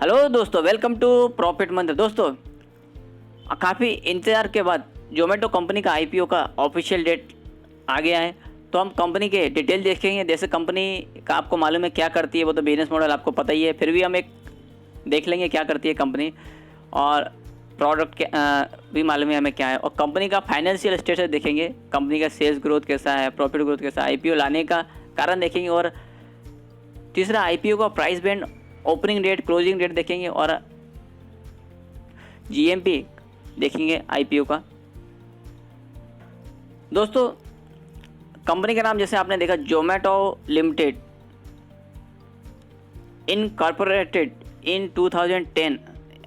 Hello दोस्तों, welcome to profit मंत्र। दोस्तों, काफ़ी इंतज़ार के बाद जोमेटो कंपनी का आईपीओ का ऑफिशियल डेट आ गया है। तो हम कंपनी के डिटेल देखेंगे। जैसे कंपनी का आपको मालूम है क्या करती है, वो तो बिजनेस मॉडल आपको पता ही है, फिर भी हम एक देख लेंगे क्या करती है कंपनी, और प्रोडक्ट के भी मालूम है हमें क्या है, और कंपनी का फाइनेंशियल स्टेटस देखेंगे, कंपनी का सेल्स ग्रोथ कैसा है, प्रॉफिट ग्रोथ कैसा है, आईपीओ लाने का कारण देखेंगे, और तीसरा आईपीओ का price band, opening date, closing date देखेंगे, और जीएमपी देखेंगे आईपीओ का। दोस्तों, कंपनी का नाम जैसे आपने देखा, जोमेटो लिमिटेड इनकॉर्पोरेटेड इन 2010,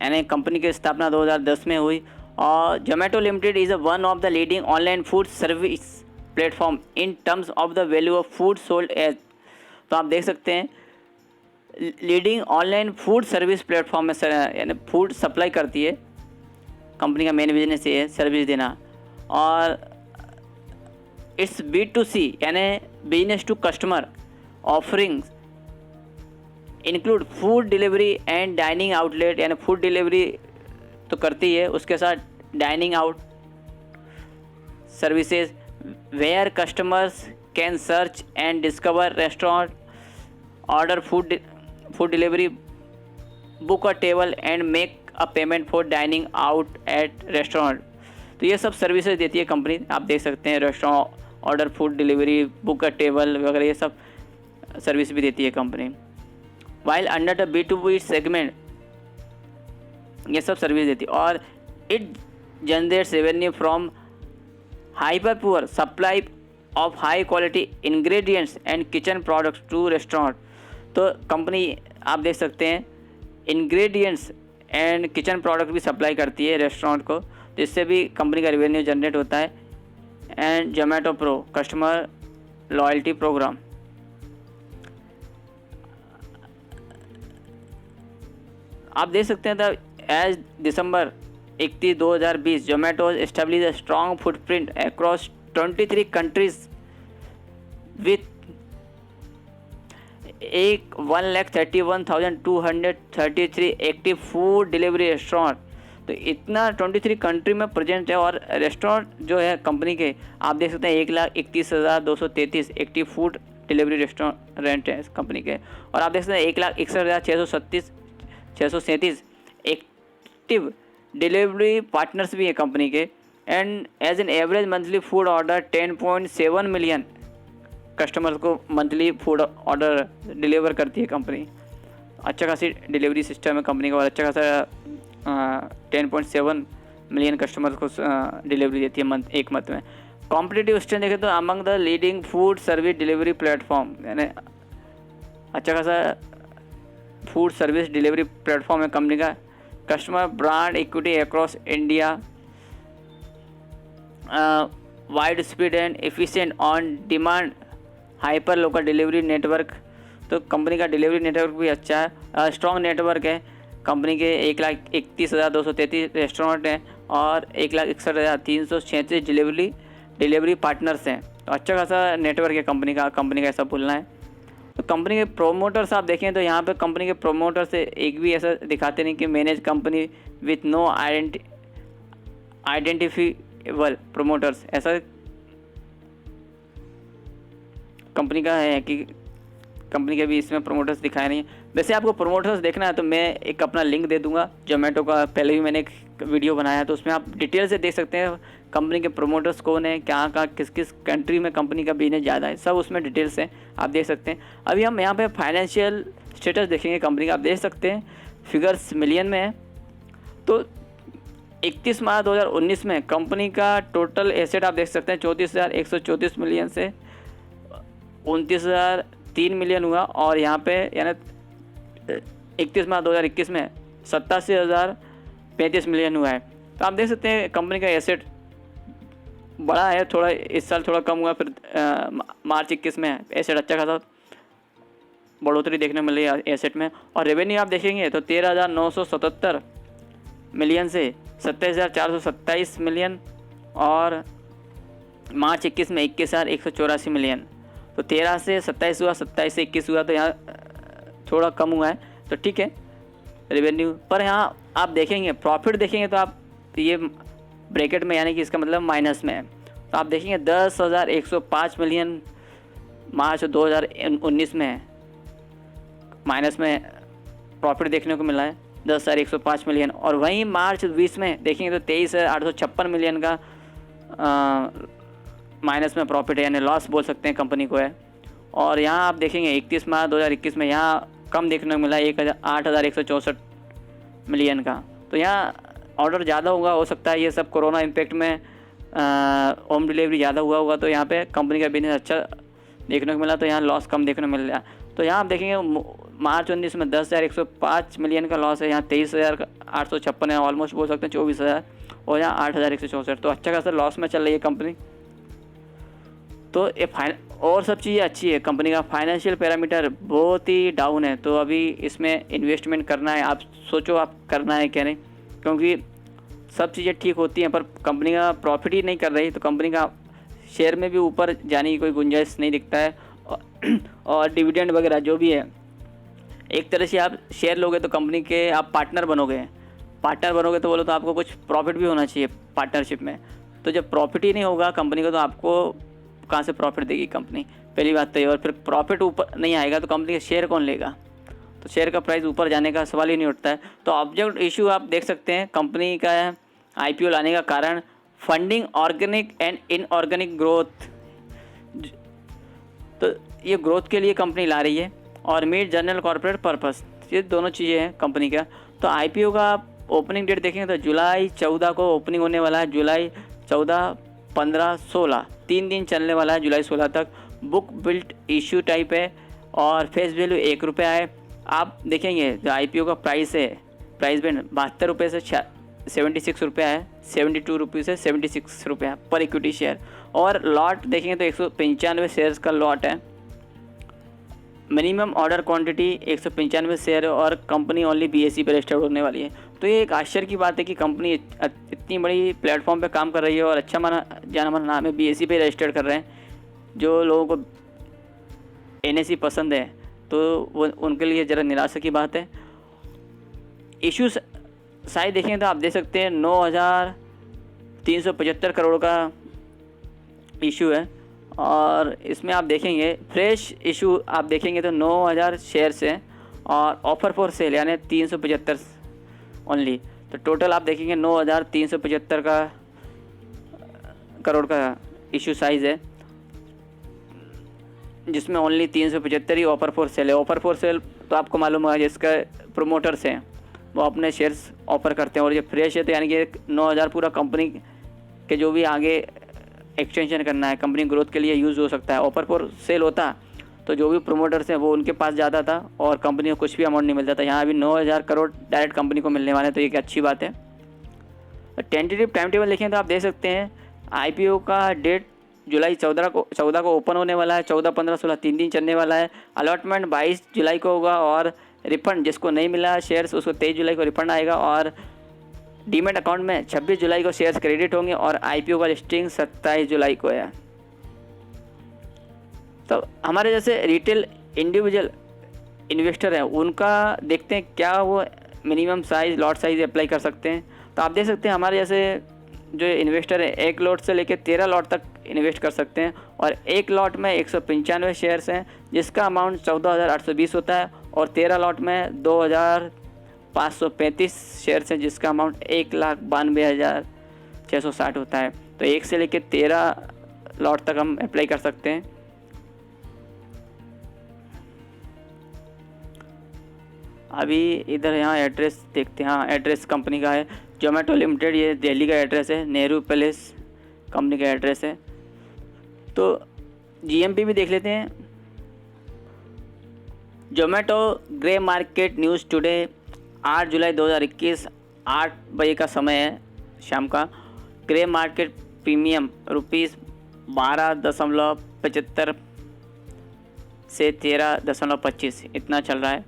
यानी कंपनी की स्थापना 2010 में हुई। और Zomato limited is one of the leading online food service platform in terms of the value of food sold as. तो आप देख सकते हैं leading online food service platform में यानी फूड सप्लाई करती है। कंपनी का मेन बिजनेस ये है सर्विस देना, और इट्स B2C यानी business to customer offerings include food delivery and dining outlet, यानी फूड डिलीवरी तो करती है, उसके साथ dining out services where customers can search and discover restaurant, order food delivery, book a table and make a payment for dining out at restaurant. तो ये सब services देती है कंपनी। आप देख सकते हैं restaurant, order food delivery, book a table वगैरह, ये सब सर्विस भी देती है company. While under the B2B segment ये सब सर्विस देती है, और it generates revenue from Hyperpure supply of high quality ingredients and kitchen products to restaurant. तो कंपनी आप देख सकते हैं इंग्रेडिएंट्स एंड किचन प्रोडक्ट भी सप्लाई करती है रेस्टोरेंट को, जिससे भी कंपनी का रेवेन्यू जनरेट होता है। And Zomato pro customer loyalty program, आप देख सकते हैं as December 31, 2020 Zomato establish a strong footprint across 23 countries with 1,31,233 active food delivery restaurant. तो इतना 23 कंट्री में प्रेजेंट है, और रेस्टोरेंट जो है कंपनी के आप देख सकते हैं 1,31,233 एक्टिव फूड डिलीवरी रेस्टोरेंट है कंपनी के। और आप देख सकते हैं 1,61,637 एक्टिव डिलीवरी पार्टनर्स भी है कंपनी के। And as an average monthly food order 10.7 million customers को मंथली फूड ऑर्डर डिलीवर करती है कंपनी। अच्छा खासी डिलीवरी सिस्टम है कंपनी का, और अच्छा खासा 10.7 मिलियन कस्टमर्स को डिलीवरी देती है एक मंथ में। कॉम्पिटिटिव स्ट्रेंथ देखें तो among the leading food service delivery platform, यानी अच्छा खासा फूड सर्विस डिलीवरी प्लेटफॉर्म है कंपनी का। Customer brand equity across India, wide speed and efficient on demand hyper local delivery network. तो कंपनी का डिलीवरी नेटवर्क भी अच्छा है, स्ट्रॉन्ग नेटवर्क है कंपनी के। 1,31,233 रेस्टोरेंट हैं और 1,61,336 डिलीवरी पार्टनर्स हैं। तो अच्छा खासा नेटवर्क है कंपनी का ऐसा बोलना है। तो कंपनी के प्रोमोटर्स आप देखें तो यहाँ पे कंपनी के प्रोमोटर से एक भी ऐसा दिखाते नहीं कि manage company with no identifiable promoters, ऐसा कंपनी का है कि कंपनी के भी इसमें प्रोमोटर्स दिखाए नहीं है। वैसे आपको प्रोमोटर्स देखना है तो मैं एक अपना लिंक दे दूंगा जोमेटो का, पहले भी मैंने एक वीडियो बनाया है, तो उसमें आप डिटेल से देख सकते हैं कंपनी के प्रोमोटर्स कौन है, क्या किस किस कंट्री में कंपनी का बिजनेस ज़्यादा है, सब उसमें डिटेल्स हैं, आप देख सकते हैं। अभी हम यहाँ पे फाइनेंशियल स्टेटस देखेंगे कंपनी का, आप देख सकते हैं फिगर्स मिलियन में है। तो 31 मार्च 2019 में कंपनी का टोटल एसेट आप देख सकते हैं 34,134 मिलियन से 29,003 मिलियन हुआ, और यहाँ पे यानी 31 मार्च 2021 में 87,035 मिलियन हुआ है। तो आप देख सकते हैं कंपनी का एसेट बड़ा है, थोड़ा इस साल थोड़ा कम हुआ, फिर मार्च 21 में एसेट अच्छा खासा बढ़ोतरी देखने मिली है एसेट में। और रेवेन्यू आप देखेंगे तो 13,977 मिलियन से 27,427 मिलियन, और मार्च 21 में 21,184 मिलियन। तो 13 से 27 हुआ, 27 से 21 हुआ, तो यहाँ थोड़ा कम हुआ है, तो ठीक है। रेवेन्यू पर यहाँ आप देखेंगे प्रॉफिट देखेंगे तो आप ये ब्रैकेट में, यानी कि इसका मतलब माइनस में है। तो आप देखेंगे 10,105 मिलियन मार्च 2019 में माइनस में प्रॉफिट देखने को मिला है 10,105 मिलियन, और वहीं मार्च 20 में देखेंगे तो 23,856 मिलियन का माइनस में प्रॉफिट है, यानी लॉस बोल सकते हैं कंपनी को है। और यहाँ आप देखेंगे 31 मार्च 2021 में यहाँ कम देखने को मिला 8,164 मिलियन का। तो यहाँ ऑर्डर ज़्यादा होगा, हो सकता है ये सब कोरोना इम्पैक्ट में होम डिलीवरी ज़्यादा हुआ होगा, तो यहाँ पे कंपनी का बिजनेस अच्छा देखने को मिला, तो यहाँ लॉस कम देखने को मिल रहा है। तो यहाँ आप देखेंगे मार्च 19 में 10,105 मिलियन का लॉस है, यहाँ 23,856 है, ऑलमोस्ट बोल सकते हैं 24,000, और यहाँ 8,164, तो अच्छा खासा लॉस में चल रही है कंपनी। तो ये और सब चीज़ें अच्छी है, कंपनी का फाइनेंशियल पैरामीटर बहुत ही डाउन है। तो अभी इसमें इन्वेस्टमेंट करना है, आप सोचो आप करना है क्या नहीं, क्योंकि सब चीज़ें ठीक होती हैं पर कंपनी का प्रॉफिट ही नहीं कर रही, तो कंपनी का शेयर में भी ऊपर जाने की कोई गुंजाइश नहीं दिखता है। और डिविडेंड वगैरह जो भी है, एक तरह से आप शेयर लोगे तो कंपनी के आप पार्टनर बनोगे तो बोलो तो आपको कुछ प्रॉफिट भी होना चाहिए पार्टनरशिप में। तो जब प्रॉफिट ही नहीं होगा कंपनी का, तो आपको कहाँ से प्रॉफिट देगी कंपनी, पहली बात तो ये। और फिर प्रॉफिट ऊपर नहीं आएगा तो कंपनी का शेयर कौन लेगा, तो शेयर का प्राइस ऊपर जाने का सवाल ही नहीं उठता है। तो ऑब्जेक्ट इशू आप देख सकते हैं कंपनी का आईपीओ लाने का कारण funding, organic and inorganic growth. तो ये ग्रोथ के लिए कंपनी ला रही है, और मीट जनरल कॉर्पोरेट पर्पस, ये दोनों चीज़ें हैं कंपनी का। तो आईपीओ का ओपनिंग डेट देखेंगे तो जुलाई 14 को ओपनिंग होने वाला है, जुलाई 14, 15, 16 3 दिन चलने वाला है, जुलाई 16 तक। बुक बिल्ट इश्यू टाइप है, और फेस वैल्यू ₹1 है। आप देखेंगे जो आईपीओ का प्राइस है, प्राइस बैंड ₹72 से ₹76 है, ₹72 से ₹76 पर इक्विटी शेयर। और लॉट देखेंगे तो 195 शेयर्स का लॉट है, मिनिमम ऑर्डर क्वांटिटी 195 शेयर, और कंपनी ओनली बीएसई पर रजिस्टर्ड होने वाली है। तो ये एक आश्चर्य की बात है कि कंपनी इतनी बड़ी प्लेटफॉर्म पे काम कर रही है और अच्छा जाना माना नाम है, बीएसई पे रजिस्टर्ड कर रहे हैं। जो लोगों को एनएसई पसंद है तो वो उनके लिए ज़रा निराशा की बात है। इशू साइज देखें तो आप देख सकते हैं 9,375 करोड़ का इशू है, और इसमें आप देखेंगे फ्रेश इशू आप देखेंगे तो 9,000 शेयर्स हैं, और ऑफर फॉर सेल यानी 375 ओनली। तो टोटल आप देखेंगे 9,375 करोड़ का इशू साइज़ है, जिसमें only 375 he offer for sale है। ऑफर फॉर सेल तो आपको मालूम होगा जिसका प्रोमोटर्स हैं वो अपने शेयर्स ऑफर करते हैं, और ये फ्रेश है तो यानी कि 9,000 पूरा कंपनी के जो भी आगे एक्सटेंशन करना है, कंपनी ग्रोथ के लिए यूज़ हो सकता है। ऑफर फॉर सेल होता तो जो भी प्रोमोटर्स हैं वो उनके पास जाता था और कंपनी को कुछ भी अमाउंट नहीं मिलता था। यहाँ अभी 9,000 करोड़ डायरेक्ट कंपनी को मिलने वाले हैं, तो ये एक अच्छी बात है। टेंटेटिव टाइम टेबल देखें तो आप देख सकते हैं आईपीओ का डेट जुलाई 14 को ओपन होने वाला है, 14, 15, 16 3 दिन चलने वाला है। अलॉटमेंट 22 जुलाई को होगा, और रिफंड जिसको नहीं मिला शेयर्स उसको 23 जुलाई को रिफंड आएगा, और डीमेट अकाउंट में 26 जुलाई को शेयर्स क्रेडिट होंगे, और आईपीओ का लिस्टिंग 27 जुलाई को है। तो हमारे जैसे रिटेल इंडिविजुअल इन्वेस्टर हैं उनका देखते हैं क्या वो minimum size lot size apply कर सकते हैं। तो आप देख सकते हैं हमारे जैसे जो इन्वेस्टर है 1 लॉट से लेकर 13 लॉट तक इन्वेस्ट कर सकते हैं, और 1 लॉट में 195 शेयर्स हैं जिसका अमाउंट 14,820 होता है, और 13 लॉट में 2,535 शेयर्स हैं जिसका अमाउंट 1,92,660 होता है। तो 1 से लेकर 13 लॉट तक हम अप्लाई कर सकते हैं। अभी इधर यहाँ एड्रेस देखते हैं, हाँ एड्रेस कंपनी का है जोमेटो लिमिटेड, ये दिल्ली का एड्रेस है, नेहरू पैलेस कंपनी का एड्रेस है। तो जीएमपी भी देख लेते हैं। Zomato grey market news today 8 जुलाई 2021 8 बजे का समय है शाम का। ग्रे मार्केट प्रीमियम ₹12.75 से 13.25 इतना चल रहा है।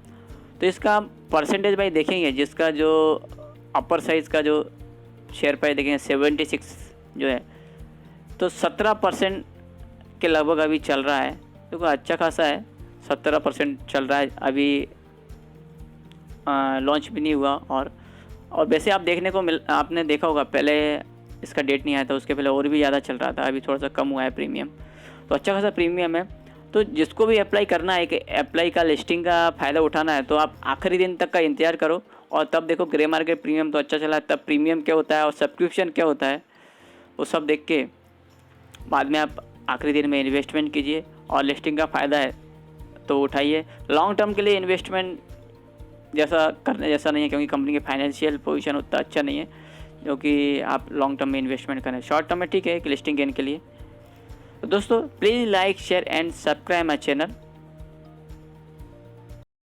तो इसका परसेंटेज भाई देखेंगे, जिसका जो अपर साइज़ का जो शेयर प्राइस देखेंगे 76 जो है तो 17% के लगभग अभी चल रहा है। देखो अच्छा खासा है, 17% चल रहा है अभी लॉन्च भी नहीं हुआ। और वैसे आपने देखा होगा, पहले इसका डेट नहीं आया था, उसके पहले और भी ज़्यादा चल रहा था, अभी थोड़ा सा कम हुआ है प्रीमियम, तो अच्छा खासा प्रीमियम है। तो जिसको भी अप्लाई करना है, कि अप्लाई का लिस्टिंग का फ़ायदा उठाना है, तो आप आखिरी दिन तक का इंतज़ार करो और तब देखो ग्रे मार्केट प्रीमियम तो अच्छा चला है, तब प्रीमियम क्या होता है और सब्सक्रिप्शन क्या होता है वो सब देख के बाद में आप आखिरी दिन में इन्वेस्टमेंट कीजिए और लिस्टिंग का फ़ायदा है तो उठाइए। लॉन्ग टर्म के लिए इन्वेस्टमेंट जैसा नहीं है, क्योंकि कंपनी के फाइनेंशियल पोजीशन उतना अच्छा नहीं है क्योंकि आप लॉन्ग टर्म में इन्वेस्टमेंट करें। शॉर्ट टर्म में ठीक है कि लिस्टिंग गेन के लिए। तो दोस्तों please like share and subscribe my channel.